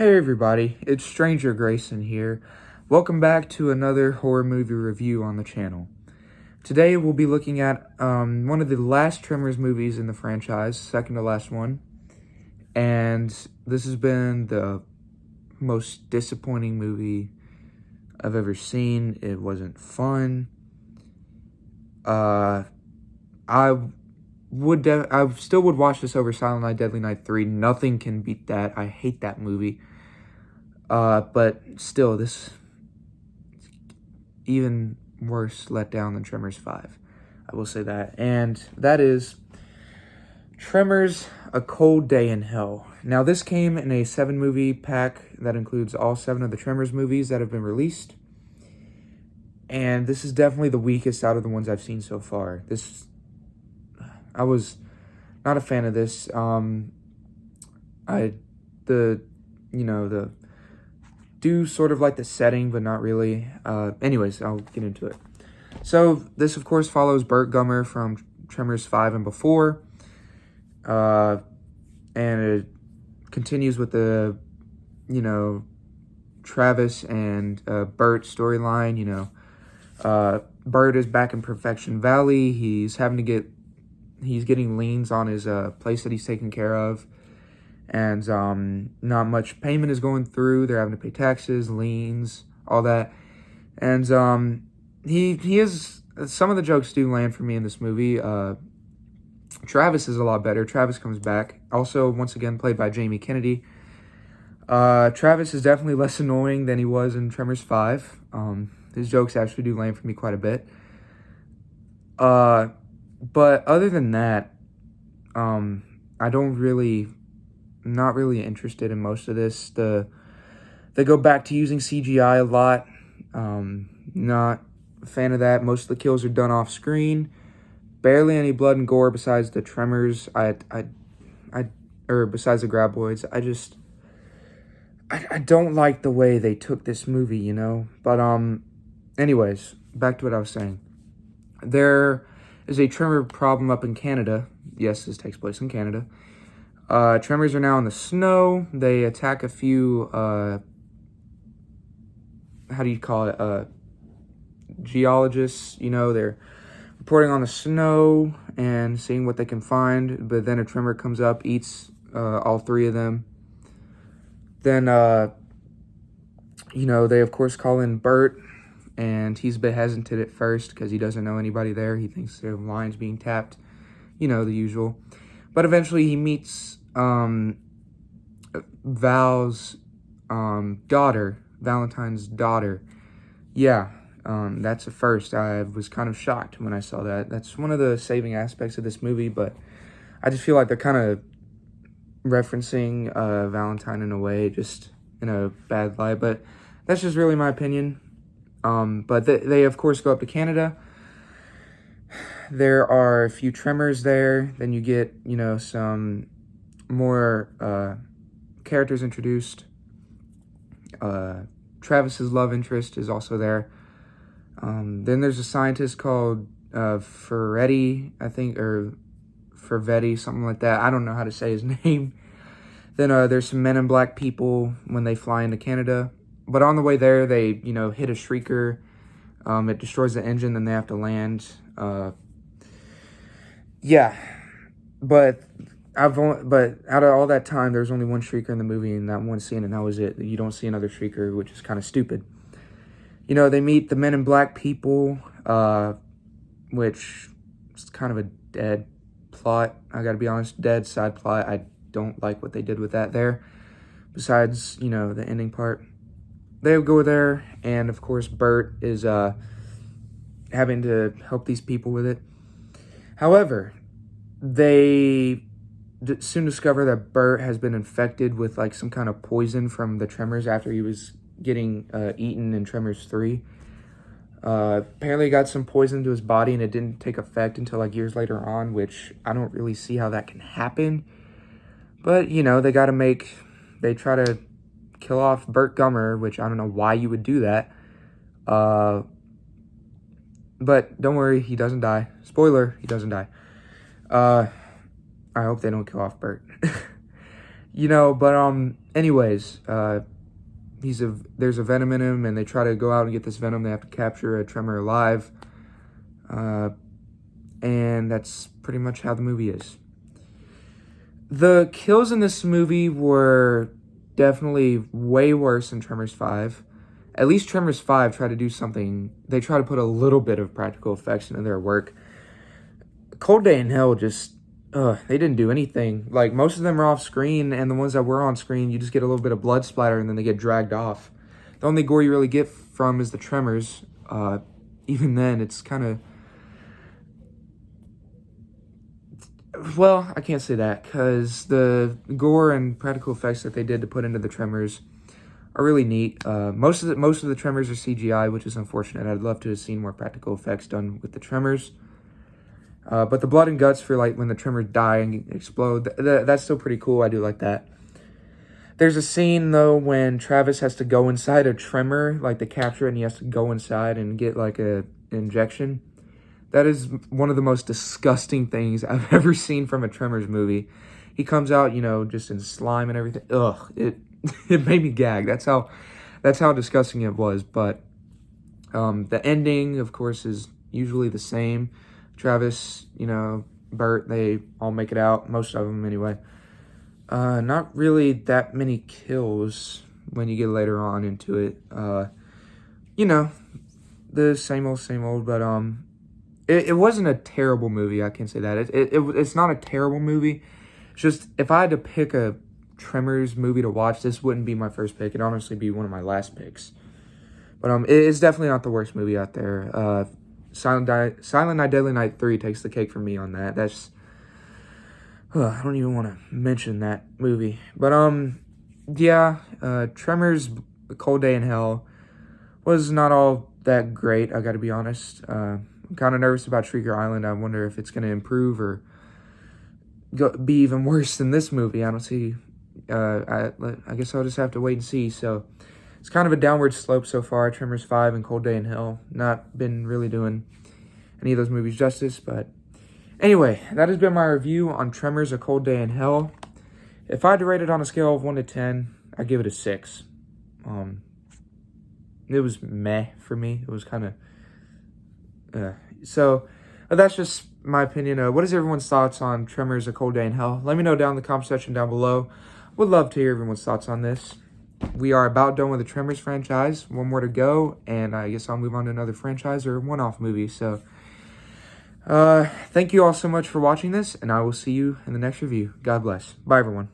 Hey everybody, it's Stranger Grayson here. Welcome back to another horror movie review on the channel. Today we'll be looking at one of the last Tremors movies in the franchise, second to last one. And this has been the most disappointing movie I've ever seen. It wasn't fun. I still would watch this over Silent Night, Deadly Night 3. Nothing can beat that. I hate that movie. But still, this is even worse letdown than Tremors 5. I will say that. And that is Tremors, A Cold Day in Hell. Now, this came in a 7-movie pack that includes all 7 of the Tremors movies that have been released. And this is definitely the weakest out of the ones I've seen so far. I was not a fan of this. Do sort of like the setting, but not really. Anyways, I'll get into it. So this, of course, follows Burt Gummer from Tremors 5 and before. And it continues with the, Travis and Burt storyline. Burt is back in Perfection Valley. He's getting liens on his place that he's taking care of. And not much payment is going through. They're having to pay taxes, liens, all that. And he is, some of the jokes do land for me in this movie. Travis is a lot better. Travis comes back. Also, once again, played by Jamie Kennedy. Travis is definitely less annoying than he was in Tremors 5. His jokes actually do land for me quite a bit. But other than that, not really interested in most of this. They go back to using CGI a lot. Not a fan of that. Most of the kills are done off screen. Barely any blood and gore besides the Tremors. Besides the Graboids. I don't like the way they took this movie, But anyways, back to what I was saying. There is a Tremor problem up in Canada. Yes, this takes place in Canada. Tremors are now in the snow. They attack a few, geologists. They're reporting on the snow and seeing what they can find. But then a Tremor comes up, eats all 3 of them. Then, they, of course, call in Burt. And he's a bit hesitant at first because he doesn't know anybody there. He thinks their line's being tapped. The usual. But eventually he meets Valentine's daughter. Yeah, that's a first. I was kind of shocked when I saw that. That's one of the saving aspects of this movie, but I just feel like they're kind of referencing Valentine in a way, just in a bad light. But that's just really my opinion. But they of course go up to Canada. There are a few Tremors there. Then you get, some more characters introduced. Travis's love interest is also there. Then there's a scientist called Ferretti, I think, or Fervetti, something like that. I don't know how to say his name. Then there's some Men in Black people when they fly into Canada. But on the way there, they, hit a shrieker. It destroys the engine, then they have to land. Yeah, but out of all that time, there's only one shrieker in the movie in that one scene, and that was it. You don't see another shrieker, which is kind of stupid. They meet the Men in Black people, which is kind of a dead plot. I gotta be honest, dead side plot. I don't like what they did with that there. Besides, the ending part. They go there, and of course, Burt is having to help these people with it. However, they soon discover that Burt has been infected with some kind of poison from the Tremors after he was getting eaten in Tremors 3. Apparently he got some poison to his body and it didn't take effect until years later on, which I don't really see how that can happen. But, they try to kill off Burt Gummer, which I don't know why you would do that. But don't worry, he doesn't die. Spoiler, he doesn't die. I hope they don't kill off Burt. But anyways, there's a venom in him, and they try to go out and get this venom. They have to capture a Tremor alive, and that's pretty much how the movie is. The kills in this movie were definitely way worse than Tremors 5. At least Tremors 5 tried to do something. They try to put a little bit of practical effects into their work. Cold Day in Hell just, they didn't do anything. Like, most of them are off screen, and the ones that were on screen, you just get a little bit of blood splatter, and then they get dragged off. The only gore you really get from is the Tremors. Even then, it's kind of... Well, I can't say that, because the gore and practical effects that they did to put into the Tremors are really neat. Most of the Tremors are CGI, which is unfortunate. I'd love to have seen more practical effects done with the Tremors. But the blood and guts for, like, when the Tremors die and explode, that's still pretty cool. I do like that. There's a scene, though, when Travis has to go inside a Tremor, like, to capture it, and he has to go inside and get, like, an injection. That is one of the most disgusting things I've ever seen from a Tremors movie. He comes out, just in slime and everything. Ugh, it made me gag. That's how disgusting it was. But the ending, of course, is usually the same. Travis, Bert, they all make it out. Most of them, anyway. Not really that many kills when you get later on into it. The same old, but it wasn't a terrible movie. I can say that. It's not a terrible movie. It's just, if I had to pick a Tremors movie to watch, this wouldn't be my first pick. It'd honestly be one of my last picks. But it's definitely not the worst movie out there. Silent Night, Deadly Night 3 takes the cake for me on that. That's... I don't even want to mention that movie. But, Tremors, Cold Day in Hell was not all that great, I gotta be honest. I'm kind of nervous about Shrieker Island. I wonder if it's going to improve or be even worse than this movie. I don't see... I guess I'll just have to wait and see. So, it's kind of a downward slope so far. Tremors 5 and Cold Day in Hell. Not been really doing any of those movies justice, but... Anyway, that has been my review on Tremors, A Cold Day in Hell. If I had to rate it on a scale of 1 to 10, I'd give it a 6. It was meh for me. It was kind of... So, that's just my opinion. What is everyone's thoughts on Tremors, A Cold Day in Hell? Let me know down in the comment section down below. Would love to hear everyone's thoughts on this. We are about done with the Tremors franchise. One more to go, and I guess I'll move on to another franchise or one-off movie. So, thank you all so much for watching this, and I will see you in the next review. God bless. Bye, everyone.